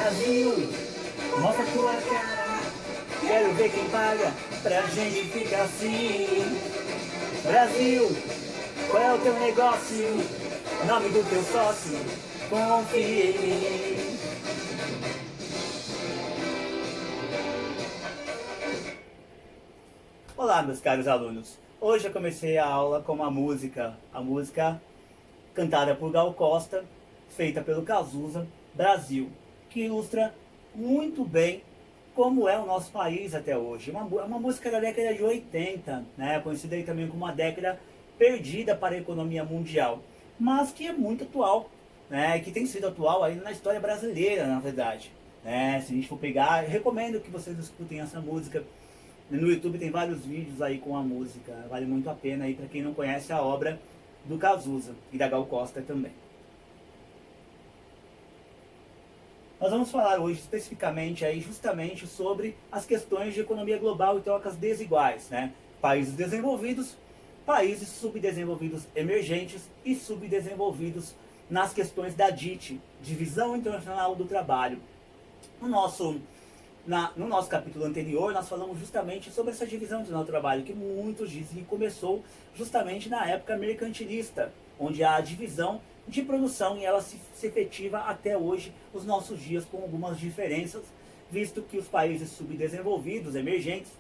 Brasil, mostra tua cara, quero ver quem paga pra gente ficar assim. Brasil, qual é o teu negócio? Nome do teu sócio, confia em mim. Olá, meus caros alunos. Hoje eu comecei a aula com a música cantada por Gal Costa, feita pelo Cazuza, Brasil, que ilustra muito bem como é o nosso país até hoje. Uma música da década de 80, né, conhecida aí também como uma década perdida para a economia mundial, mas que é muito atual, né, que tem sido atual aí na história brasileira, na verdade. Né, se a gente for pegar, eu recomendo que vocês escutem essa música. No YouTube tem vários vídeos aí com a música, vale muito a pena aí para quem não conhece a obra do Cazuza e da Gal Costa também. Nós vamos falar hoje especificamente aí justamente sobre as questões de economia global e trocas desiguais, né? Países desenvolvidos, países subdesenvolvidos emergentes e subdesenvolvidos nas questões da DIT, Divisão Internacional do Trabalho. No nosso capítulo anterior, nós falamos justamente sobre essa divisão do trabalho, que muitos dizem que começou justamente na época mercantilista, onde há a divisão de produção e ela se efetiva até hoje, os nossos dias, com algumas diferenças, visto que os países subdesenvolvidos, emergentes,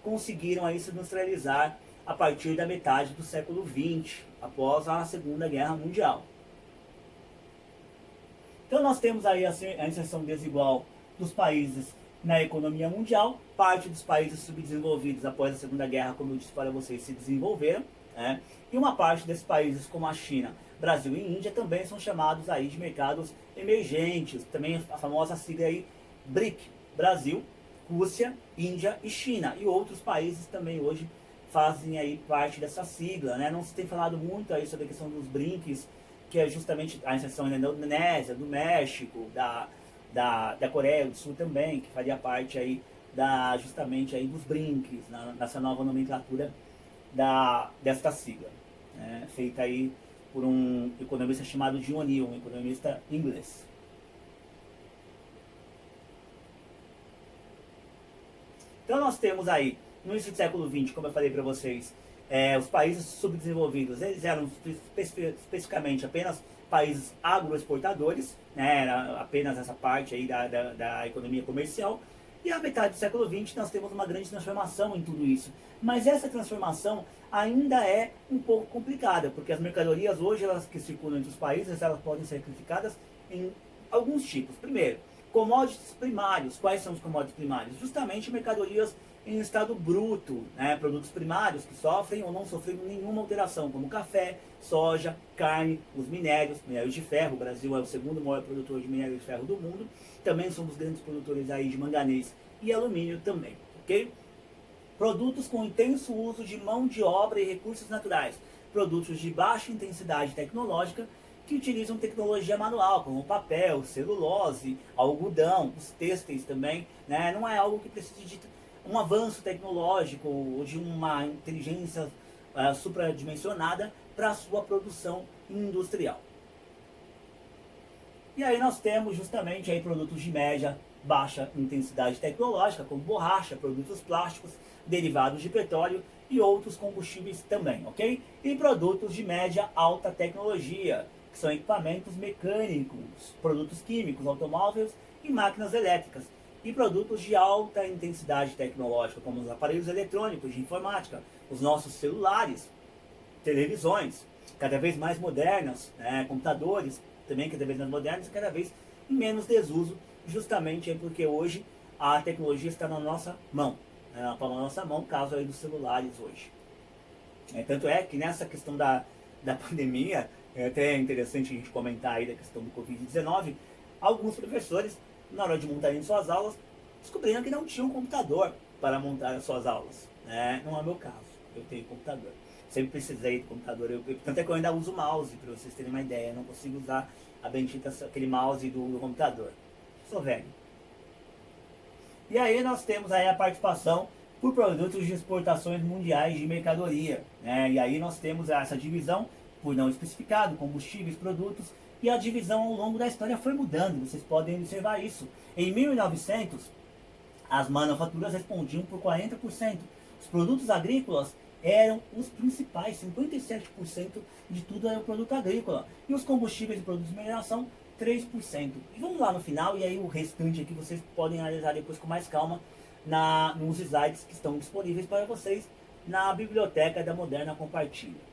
conseguiram aí se industrializar a partir da metade do século XX, após a Segunda Guerra Mundial. Então nós temos aí a inserção desigual dos países na economia mundial, parte dos países subdesenvolvidos após a Segunda Guerra, como eu disse para vocês, se desenvolveram, né? E uma parte desses países como a China, Brasil e Índia também são chamados aí de mercados emergentes, também a famosa sigla aí BRIC, Brasil, Rússia, Índia e China, e outros países também hoje fazem aí parte dessa sigla, né? Não se tem falado muito aí sobre a questão dos BRICS, que é justamente a inserção da Indonésia, do México, da Coreia do Sul também, que faria parte aí justamente aí dos BRICS, nessa nova nomenclatura desta sigla, né? Feita aí por um economista chamado John O'Neill, um economista inglês. Então nós temos aí, no início do século XX, como eu falei para vocês, os países subdesenvolvidos, eles eram especificamente apenas países agroexportadores, né, era apenas essa parte aí da economia comercial, e à metade do século XX nós temos uma grande transformação em tudo isso. Mas essa transformação ainda é um pouco complicada, porque as mercadorias hoje, elas que circulam entre os países, elas podem ser classificadas em alguns tipos. Primeiro, commodities primários. Quais são os commodities primários? Justamente mercadorias em estado bruto, né? Produtos primários que sofrem ou não sofrem nenhuma alteração, como café, soja, carne, os minérios de ferro. O Brasil é o segundo maior produtor de minério de ferro do mundo. Também somos grandes produtores aí de manganês e alumínio também, ok? Produtos com intenso uso de mão de obra e recursos naturais. Produtos de baixa intensidade tecnológica que utilizam tecnologia manual, como papel, celulose, algodão, os têxteis também, né? Não é algo que precise de um avanço tecnológico ou de uma inteligência supradimensionada para a sua produção industrial. E aí nós temos justamente aí produtos de média, baixa intensidade tecnológica, como borracha, produtos plásticos, derivados de petróleo e outros combustíveis também, ok? E produtos de média alta tecnologia, que são equipamentos mecânicos, produtos químicos, automóveis e máquinas elétricas. E produtos de alta intensidade tecnológica, como os aparelhos eletrônicos de informática, os nossos celulares, televisões, cada vez mais modernas, né, computadores, também cada vez mais modernos e cada vez em menos desuso, justamente porque hoje a tecnologia está na nossa mão, na palma da nossa mão, caso aí dos celulares hoje. Tanto é que nessa questão da pandemia, é até interessante a gente comentar aí da questão do Covid-19, alguns professores, na hora de montarem suas aulas, descobriram que não tinham computador para montar as suas aulas. Né? Não é o meu caso, eu tenho computador. Sempre precisei de computador, tanto é que eu ainda uso mouse, para vocês terem uma ideia, eu não consigo usar a bendita, aquele mouse do computador. Sou velho. E aí nós temos aí a participação por produtos de exportações mundiais de mercadoria. Né? E aí nós temos essa divisão por não especificado, combustíveis, produtos e a divisão ao longo da história foi mudando, vocês podem observar isso. Em 1900, as manufaturas respondiam por 40%. Os produtos agrícolas eram os principais, 57% de tudo era o produto agrícola. E os combustíveis e produtos de mineração, 3%. E vamos lá no final, e aí o restante aqui vocês podem analisar depois com mais calma nos slides que estão disponíveis para vocês na biblioteca da Moderna Compartilha.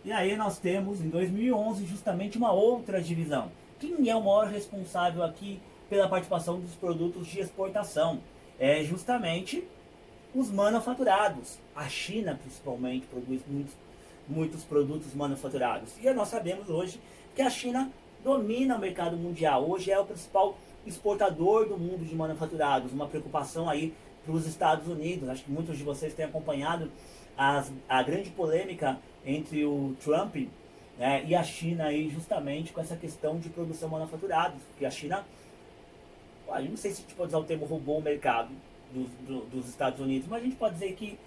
E aí nós temos em 2011 justamente uma outra divisão. Quem é o maior responsável aqui pela participação dos produtos de exportação? É justamente os manufaturados. A China principalmente produz muitos produtos manufaturados. E nós sabemos hoje que a China domina o mercado mundial. Hoje é o principal exportador do mundo de manufaturados. Uma preocupação aí para os Estados Unidos. Acho que muitos de vocês têm acompanhado a grande polêmica entre o Trump, né, e a China aí justamente com essa questão de produção manufaturada, porque a China, eu não sei se a gente pode usar o termo roubou o mercado dos Estados Unidos, mas a gente pode dizer que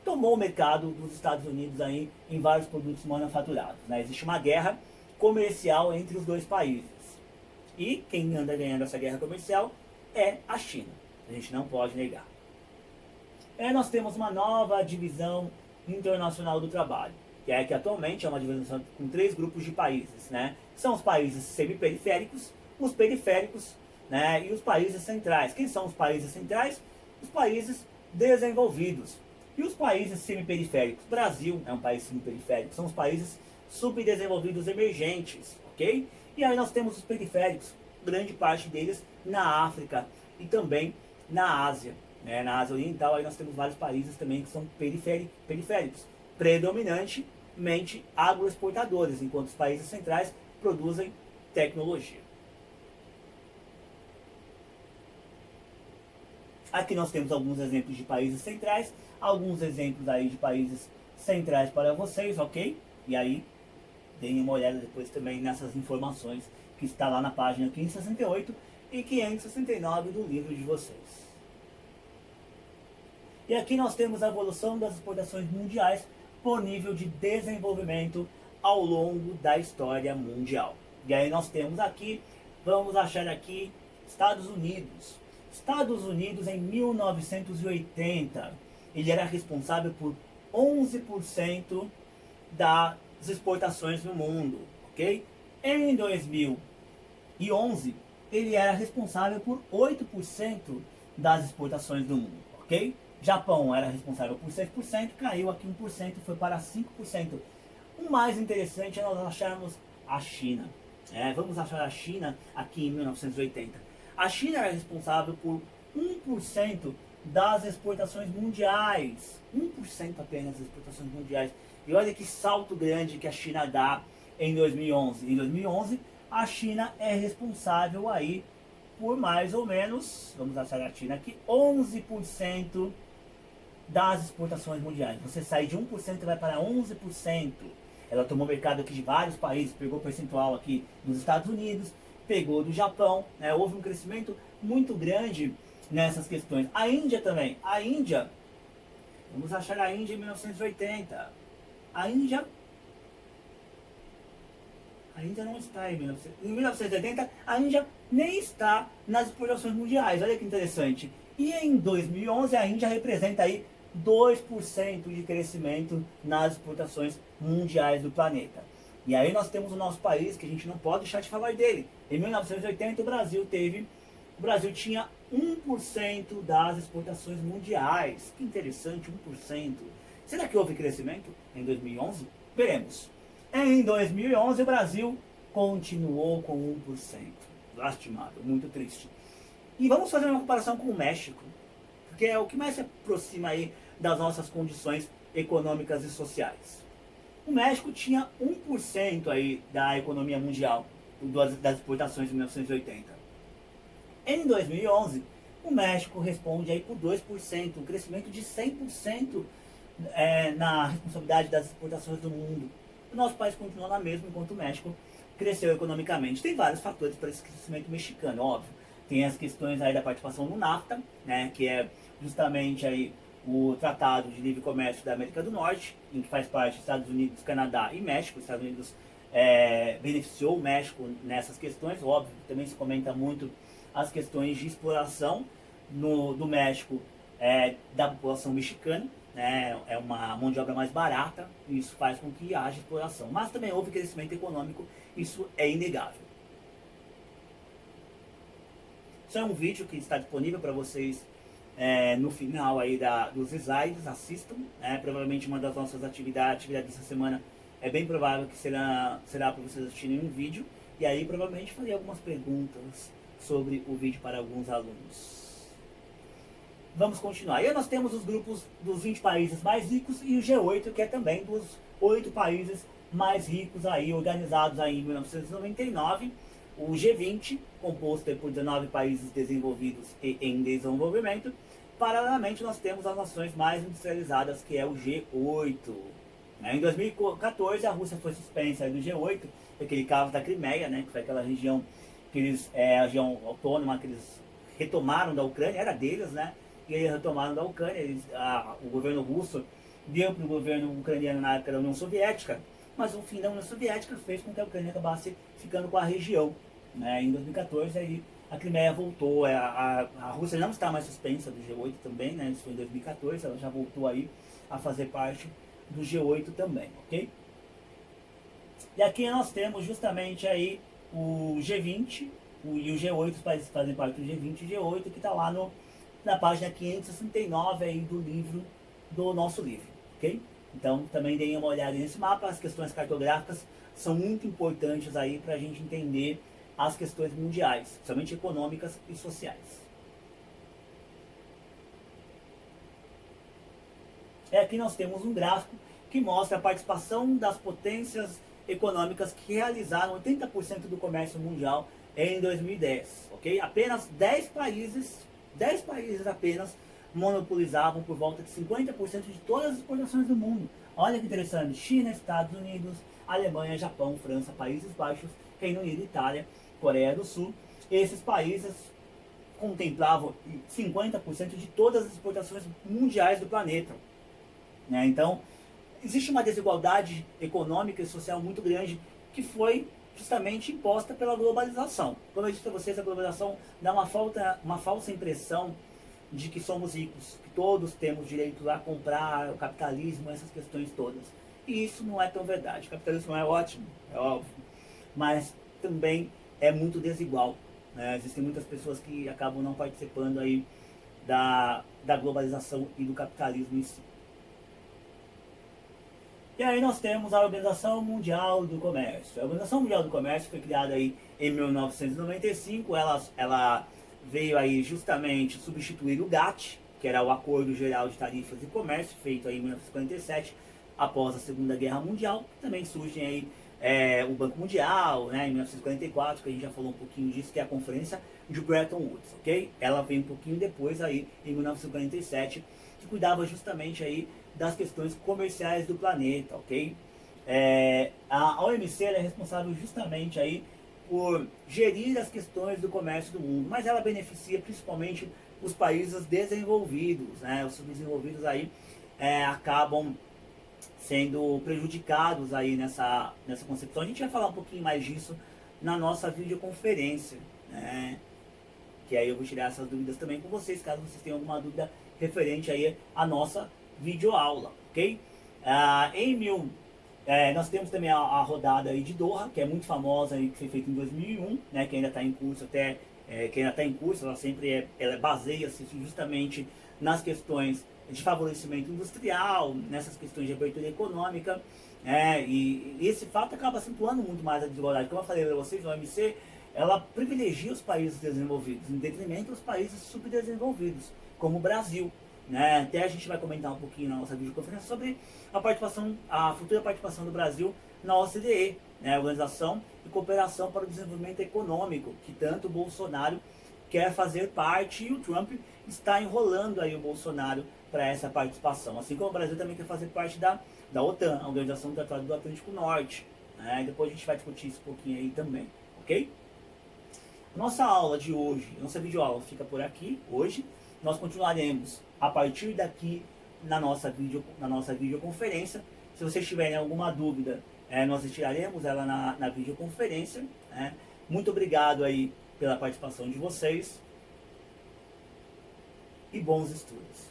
tomou o mercado dos Estados Unidos aí em vários produtos manufaturados, né? Existe uma guerra comercial entre os dois países e quem anda ganhando essa guerra comercial é a China, a gente não pode negar. Nós temos uma nova divisão internacional do trabalho, que atualmente é uma divisão com 3 grupos de países, né? São os países semiperiféricos, os periféricos, né, e os países centrais. Quem são os países centrais? Os países desenvolvidos. E os países semiperiféricos? Brasil é um país semiperiférico, são os países subdesenvolvidos emergentes, ok? E aí nós temos os periféricos, grande parte deles na África e também na Ásia. Na Ásia Oriental, aí nós temos vários países também que são periféricos, predominantemente agroexportadores, enquanto os países centrais produzem tecnologia. Aqui nós temos alguns exemplos de países centrais, alguns exemplos aí de países centrais para vocês, ok? E aí, deem uma olhada depois também nessas informações que está lá na página 568 e 569 do livro de vocês. E aqui nós temos a evolução das exportações mundiais por nível de desenvolvimento ao longo da história mundial. E aí nós temos aqui, vamos achar aqui, Estados Unidos. Estados Unidos em 1980, ele era responsável por 11% das exportações no mundo, ok? Em 2011, ele era responsável por 8% das exportações do mundo, ok? Japão era responsável por 6%, caiu aqui 1%, foi para 5%. O mais interessante é nós acharmos a China. Vamos achar a China aqui em 1980. A China era responsável por 1% das exportações mundiais. 1% apenas das exportações mundiais. E olha que salto grande que a China dá em 2011. Em 2011, a China é responsável aí por mais ou menos, vamos achar a China aqui, 11% das exportações mundiais. Você sai de 1% e vai para 11%. Ela tomou mercado aqui de vários países, pegou percentual aqui dos Estados Unidos, pegou do Japão, né? Houve um crescimento muito grande nessas questões. A Índia também. A Índia, vamos achar a Índia em 1980. A Índia não está em 1980, a Índia nem está nas exportações mundiais. Olha que interessante. E em 2011 a Índia representa aí 2% de crescimento nas exportações mundiais do planeta. E aí nós temos o nosso país, que a gente não pode deixar de falar dele. Em 1980 o Brasil tinha 1% das exportações mundiais. Que interessante, 1%. Será que houve crescimento em 2011? Veremos. Em 2011 o Brasil continuou com 1%. Lastimável, muito triste. E vamos fazer uma comparação com o México, porque é o que mais se aproxima aí das nossas condições econômicas e sociais. O México tinha 1% aí da economia mundial, das exportações em 1980. Em 2011, o México responde aí por 2%, um crescimento de 100% na responsabilidade das exportações do mundo. O nosso país continua na mesma, enquanto o México cresceu economicamente. Tem vários fatores para esse crescimento mexicano, óbvio. Tem as questões aí da participação no NAFTA, né, que é justamente aí o Tratado de Livre Comércio da América do Norte, em que faz parte Estados Unidos, Canadá e México. Estados Unidos beneficiou o México nessas questões. Óbvio, também se comenta muito as questões de exploração do México, da população mexicana, né? É uma mão de obra mais barata, e isso faz com que haja exploração. Mas também houve crescimento econômico, isso é inegável. Isso é um vídeo que está disponível para vocês no final aí dos slides, assistam. Provavelmente uma das nossas atividades dessa semana é bem provável que será para vocês assistirem um vídeo, e aí provavelmente farei algumas perguntas sobre o vídeo para alguns alunos. Vamos continuar. E aí nós temos os grupos dos 20 países mais ricos e o G8, que é também dos 8 países mais ricos aí, organizados aí em 1999. O G20, composto por 19 países desenvolvidos e em desenvolvimento. Paralelamente, nós temos as nações mais industrializadas, que é o G8. Em 2014, a Rússia foi suspensa do G8, aquele caso da Crimeia, né, que foi aquela região a região autônoma que eles retomaram da Ucrânia, era deles, né? E eles retomaram da Ucrânia, o governo russo deu para o governo ucraniano na época da União Soviética, mas o fim da União Soviética fez com que a Ucrânia acabasse ficando com a região. Em 2014, aí a Crimeia voltou, a Rússia não está mais suspensa do G8 também, né? Isso foi em 2014, ela já voltou aí a fazer parte do G8 também, ok? E aqui nós temos justamente aí o G20 e o G8, os países que fazem parte do G20 e G8, que está lá na página 569 aí do nosso livro, ok? Então também deem uma olhada nesse mapa, as questões cartográficas são muito importantes aí para a gente entender as questões mundiais, somente econômicas e sociais. Aqui nós temos um gráfico que mostra a participação das potências econômicas que realizaram 80% do comércio mundial em 2010, ok? Apenas 10 países apenas monopolizavam por volta de 50% de todas as exportações do mundo. Olha que interessante, China, Estados Unidos, Alemanha, Japão, França, Países Baixos, Reino Unido, Itália, Coreia do Sul. Esses países contemplavam 50% de todas as exportações mundiais do planeta. Então, existe uma desigualdade econômica e social muito grande que foi justamente imposta pela globalização. Como eu disse para vocês, a globalização dá uma falsa impressão de que somos ricos, que todos temos direito a comprar, o capitalismo, essas questões todas. E isso não é tão verdade. O capitalismo é ótimo, é óbvio, mas também é muito desigual. Existem muitas pessoas que acabam não participando aí da globalização e do capitalismo em si. E aí nós temos a Organização Mundial do Comércio. A Organização Mundial do Comércio foi criada aí em 1995, ela veio aí justamente substituir o GATT, que era o Acordo Geral de Tarifas e Comércio, feito aí em 1947, após a Segunda Guerra Mundial. Também surgem aí o Banco Mundial, em 1944, que a gente já falou um pouquinho disso, que é a Conferência de Bretton Woods, ok? Ela veio um pouquinho depois aí, em 1947, que cuidava justamente aí das questões comerciais do planeta, ok? A OMC é responsável justamente aí por gerir as questões do comércio do mundo, mas ela beneficia principalmente os países desenvolvidos, Os subdesenvolvidos aí acabam sendo prejudicados aí nessa concepção. A gente vai falar um pouquinho mais disso na nossa videoconferência, que aí eu vou tirar essas dúvidas também com vocês, caso vocês tenham alguma dúvida referente aí à nossa videoaula, ok? Nós temos também a rodada aí de Doha, que é muito famosa e que foi feita em 2001, que ainda está em curso ela baseia-se justamente nas questões de favorecimento industrial, nessas questões de abertura econômica, e esse fato acaba acentuando muito mais a desigualdade. Como eu falei para vocês, a OMC, ela privilegia os países desenvolvidos, em detrimento dos países subdesenvolvidos, como o Brasil. Até a gente vai comentar um pouquinho na nossa videoconferência sobre a futura participação do Brasil na OCDE, a Organização de Cooperação para o Desenvolvimento Econômico, que tanto o Bolsonaro quer fazer parte e o Trump está enrolando aí o Bolsonaro para essa participação. Assim como o Brasil também quer fazer parte da OTAN, a Organização do Tratado do Atlântico Norte. Depois a gente vai discutir isso um pouquinho aí também, ok? Nossa aula de hoje, nossa videoaula fica por aqui hoje. Nós continuaremos a partir daqui na nossa videoconferência. Se vocês tiverem alguma dúvida nós retiraremos ela na videoconferência, né? Muito obrigado aí pela participação de vocês e bons estudos.